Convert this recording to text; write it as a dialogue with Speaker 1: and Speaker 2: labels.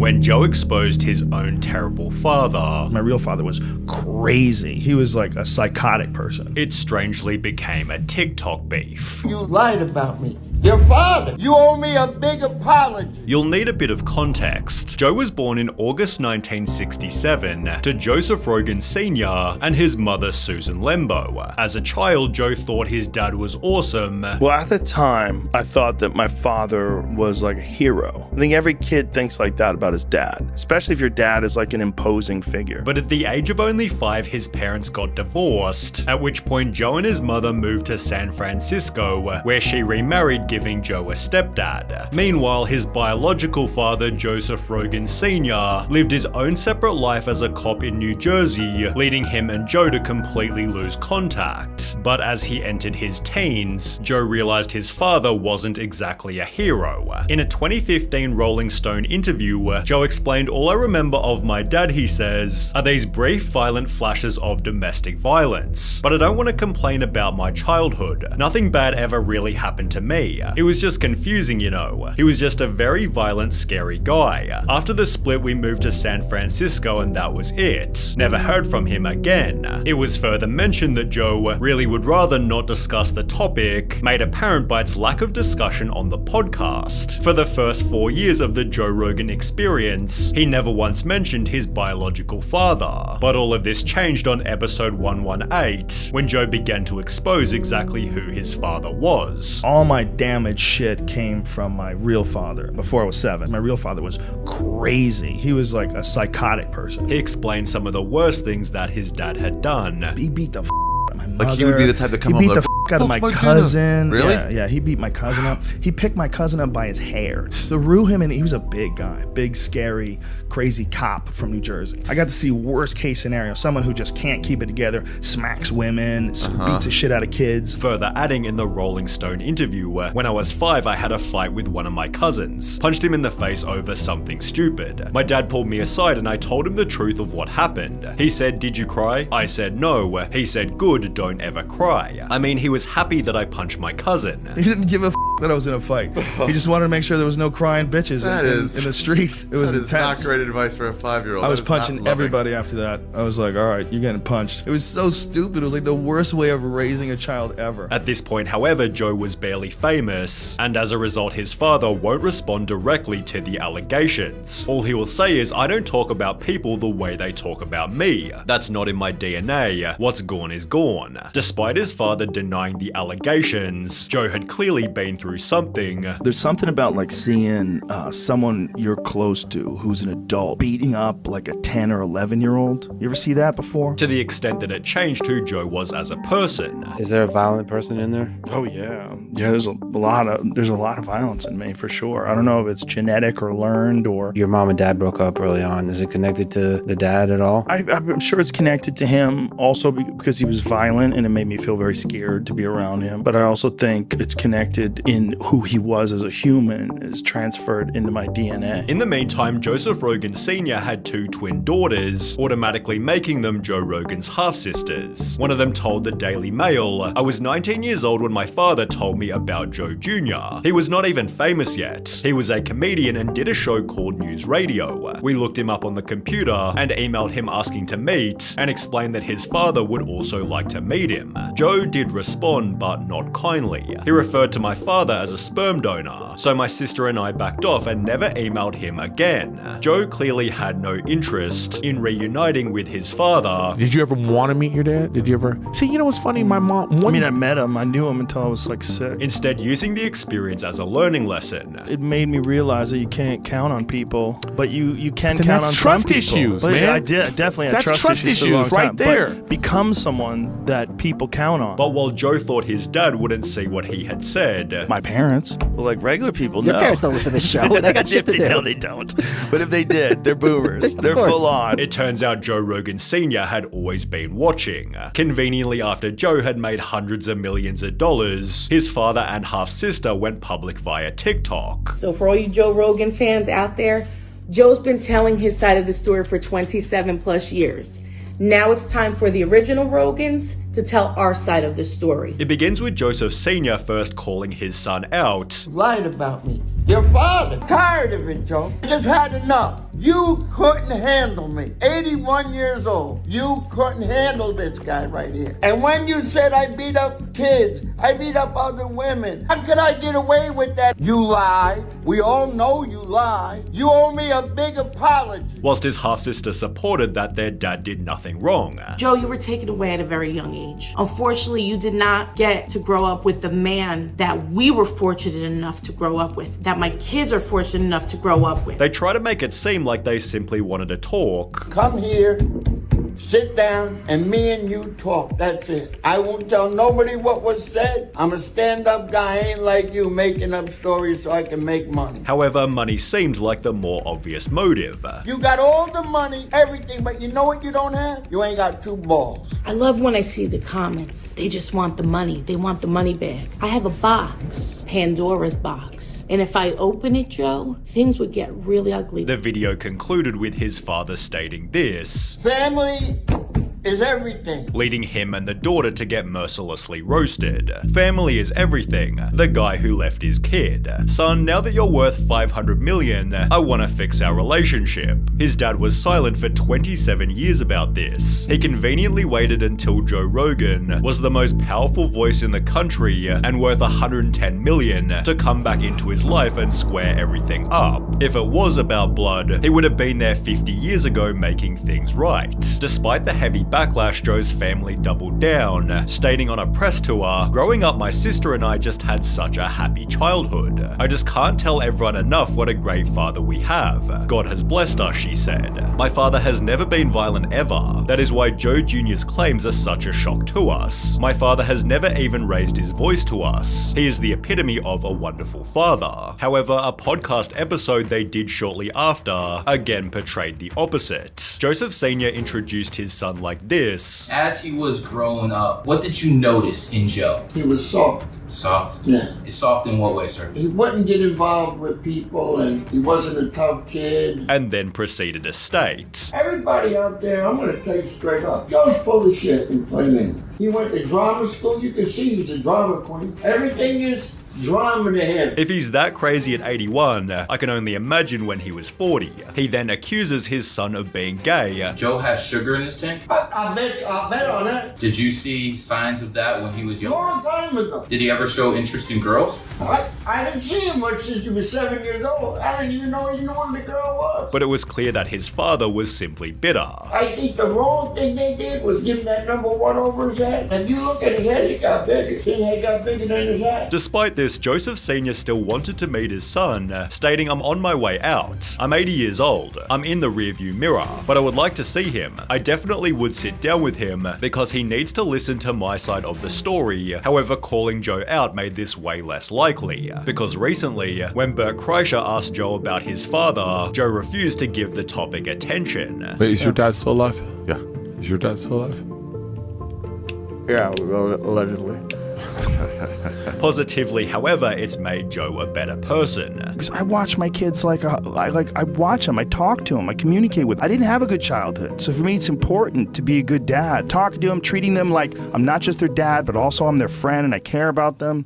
Speaker 1: when Joe exposed his own terrible father.
Speaker 2: My real father was crazy. He was like a psychotic person.
Speaker 1: It strangely became a TikTok beef.
Speaker 3: You lied about me. Your father. You owe me a big apology.
Speaker 1: You'll need a bit of context. Joe was born in August 1967 to Joseph Rogan Sr. and his mother Susan Lembo. As a child, Joe thought his dad was awesome.
Speaker 2: Well, at the time, I thought that my father was like a hero. I think every kid thinks like that about his dad, especially if your dad is like an imposing figure.
Speaker 1: But at the age of only 5, his parents got divorced, at which point Joe and his mother moved to San Francisco, where she remarried, giving Joe a stepdad. Meanwhile, his biological father, Joseph Rogan Sr., lived his own separate life as a cop in New Jersey, leading him and Joe to completely lose contact. But as he entered his teens, Joe realized his father wasn't exactly a hero. In a 2015 Rolling Stone interview, Joe explained, "All I remember of my dad," he says, "are these brief violent flashes of domestic violence. But I don't want to complain about my childhood. Nothing bad ever really happened to me. It was just confusing, you know. He was just a very violent, scary guy. After the split, we moved to San Francisco and that was it. Never heard from him again." It was further mentioned that Joe really would rather not discuss the topic, made apparent by its lack of discussion on the podcast. For the first 4 years of the Joe Rogan Experience, he never once mentioned his biological father. But all of this changed on episode 118, when Joe began to expose exactly who his father was.
Speaker 2: All my damaged shit came from my real father before I was 7. My real father was crazy. He was like a psychotic person.
Speaker 1: He explained some of the worst things that his dad had done.
Speaker 2: He beat the out of my mother.
Speaker 4: Like he would be the type to come home
Speaker 2: He beat
Speaker 4: like,
Speaker 2: the out of my cousin.
Speaker 4: Really?
Speaker 2: Yeah, he beat my cousin up. He picked my cousin up by his hair, threw him in. He was a big guy, big, scary, crazy cop from New Jersey. I got to see worst case scenario, someone who just can't keep it together, smacks women, beats the shit out of kids.
Speaker 1: Further adding in the Rolling Stone interview, when I was 5, I had a fight with one of my cousins. Punched him in the face over something stupid. My dad pulled me aside and I told him the truth of what happened. He said, "Did you cry?" I said, "No." He said, "Good, don't ever cry." I mean, he was happy that I punched my cousin.
Speaker 2: He didn't give a that I was in a fight. He just wanted to make sure there was no crying bitches in the street. It was
Speaker 4: that is
Speaker 2: intense.
Speaker 4: not great advice for a 5-year-old.
Speaker 2: I was punching everybody after that. I was like, all right, you're getting punched. It was so stupid. It was like the worst way of raising a child ever.
Speaker 1: At this point, however, Joe was barely famous, and as a result, his father won't respond directly to the allegations. All he will say is, "I don't talk about people the way they talk about me. That's not in my DNA. What's gone is gone." Despite his father denying the allegations, Joe had clearly been through something.
Speaker 2: There's something about like seeing someone you're close to who's an adult beating up like a 10 or 11-year-old. You ever see that before?
Speaker 1: To the extent that it changed who Joe was as a person.
Speaker 5: Is there a violent person in there?
Speaker 2: Oh yeah. Yeah, there's a lot of violence in me for sure. I don't know if it's genetic or learned or...
Speaker 5: Your mom and dad broke up early on. Is it connected to the dad at all?
Speaker 2: I'm sure it's connected to him also because he was violent and it made me feel very scared to be around him. But I also think it's connected in who he was as a human is transferred into my DNA.
Speaker 1: In the meantime, Joseph Rogan Sr. had 2 twin daughters, automatically making them Joe Rogan's half-sisters. One of them told the Daily Mail, "I was 19 years old when my father told me about Joe Jr. He was not even famous yet. He was a comedian and did a show called News Radio. We looked him up on the computer and emailed him asking to meet and explained that his father would also like to meet him. Joe did respond, but not kindly. He referred to my father as a sperm donor, so my sister and I backed off and never emailed him again. Joe clearly had no interest in reuniting with his father.
Speaker 6: Did you ever want to meet your dad? Did you ever? See, you know what's funny? My mom...
Speaker 2: I met him. I knew him until I was like 6.
Speaker 1: Instead, using the experience as a learning lesson.
Speaker 2: It made me realize that you can't count on people, but you can
Speaker 6: Then
Speaker 2: count
Speaker 6: that's
Speaker 2: on
Speaker 6: trust
Speaker 2: some people.
Speaker 6: issues,
Speaker 2: But
Speaker 6: man.
Speaker 2: I definitely had
Speaker 6: That's
Speaker 2: trust issues for a long
Speaker 6: right
Speaker 2: time,
Speaker 6: there.
Speaker 2: But become someone that people count on.
Speaker 1: But while Joe thought his dad wouldn't see what he had said,
Speaker 2: My parents, well, like regular people,
Speaker 7: Your
Speaker 2: no.
Speaker 7: parents don't listen to this show. They got shit to do.
Speaker 2: No, they don't. But if they did, they're boomers. They're
Speaker 7: course.
Speaker 2: full on.
Speaker 1: it turns out Joe Rogan Sr. had always been watching. Conveniently, after Joe had made hundreds of millions of dollars, his father and half-sister went public via TikTok.
Speaker 8: So for all you Joe Rogan fans out there, Joe's been telling his side of the story for 27 plus years. Now it's time for the original Rogans to tell our side of the story.
Speaker 1: It begins with Joseph Sr. first calling his son out.
Speaker 3: Lied about me. Your father. Tired of it, Joe. Just had enough. You couldn't handle me. 81 years old. You couldn't handle this guy right here. And when you said I beat up kids, I beat up other women, how could I get away with that? You lied. We all know you lied. You owe me a big apology.
Speaker 1: Whilst his half-sister supported that their dad did nothing wrong.
Speaker 8: Joe, you were taken away at a very young age. Unfortunately, you did not get to grow up with the man that we were fortunate enough to grow up with, that my kids are fortunate enough to grow up with.
Speaker 1: They try to make it seem like they simply wanted to talk.
Speaker 3: Come here, sit down, and me and you talk. That's it. I won't tell nobody what was said. I'm a stand-up guy. I ain't like you making up stories so I can make money.
Speaker 1: However, money seemed like the more obvious motive.
Speaker 3: You got all the money, everything, but you know what you don't have? You ain't got 2 balls.
Speaker 8: I love when I see the comments. They just want the money. They want the money bag. I have a box, Pandora's box. And if I open it, Joe, things would get really ugly.
Speaker 1: The video concluded with his father stating this.
Speaker 3: Family is everything.
Speaker 1: Leading him and the daughter to get mercilessly roasted. Family is everything. The guy who left his kid. Son, now that you're worth 500 million, I want to fix our relationship. His dad was silent for 27 years about this. He conveniently waited until Joe Rogan was the most powerful voice in the country and worth 110 million to come back into his life and square everything up. If it was about blood, he would have been there 50 years ago making things right. Despite the heavy backlash, Joe's family doubled down, stating on a press tour, "Growing up, my sister and I just had such a happy childhood. I just can't tell everyone enough what a great father we have. God has blessed us," she said. "My father has never been violent ever. That is why Joe Jr.'s claims are such a shock to us. My father has never even raised his voice to us. He is the epitome of a wonderful father." However, a podcast episode they did shortly after again portrayed the opposite. Joseph Sr. introduced his son like this.
Speaker 9: As he was growing up, what did you notice in Joe?
Speaker 3: He was soft.
Speaker 9: Soft?
Speaker 3: Yeah.
Speaker 9: It's soft in what way, sir?
Speaker 3: He wouldn't get involved with people, and he wasn't a tough kid.
Speaker 1: And then proceeded to state.
Speaker 3: Everybody out there, I'm gonna tell you straight up, Joe's full of shit in plain English. He went to drama school. You can see he's a drama queen. Everything is drama to him.
Speaker 1: If he's that crazy at 81, I can only imagine when he was 40. He then accuses his son of being gay.
Speaker 9: Joe has sugar in his tank?
Speaker 3: I bet on that.
Speaker 9: Did you see signs of that when he was young?
Speaker 3: Long time ago.
Speaker 9: Did he ever show interest in girls?
Speaker 3: I didn't see him much since he was 7 years old. I didn't even know what the girl was.
Speaker 1: But it was clear that his father was simply bitter.
Speaker 3: I think the wrong thing they did was give him that #1 over his head. If you look at his head, it got bigger. His head got bigger than his head.
Speaker 1: Despite this, Joseph Sr. still wanted to meet his son, stating, "I'm on my way out. I'm 80 years old. I'm in the rearview mirror, but I would like to see him. I definitely would sit down with him because he needs to listen to my side of the story." However, calling Joe out made this way less likely, because recently, when Bert Kreischer asked Joe about his father, Joe refused to give the topic attention.
Speaker 6: Wait, is your dad still alive?
Speaker 4: Yeah.
Speaker 6: Is your dad still alive?
Speaker 7: Yeah, allegedly.
Speaker 1: Positively, however, it's made Joe a better person.
Speaker 2: Because I watch my kids I watch them, I talk to them, I communicate with them. I didn't have a good childhood. So for me, it's important to be a good dad. Talking to them, treating them like I'm not just their dad, but also I'm their friend and I care about them.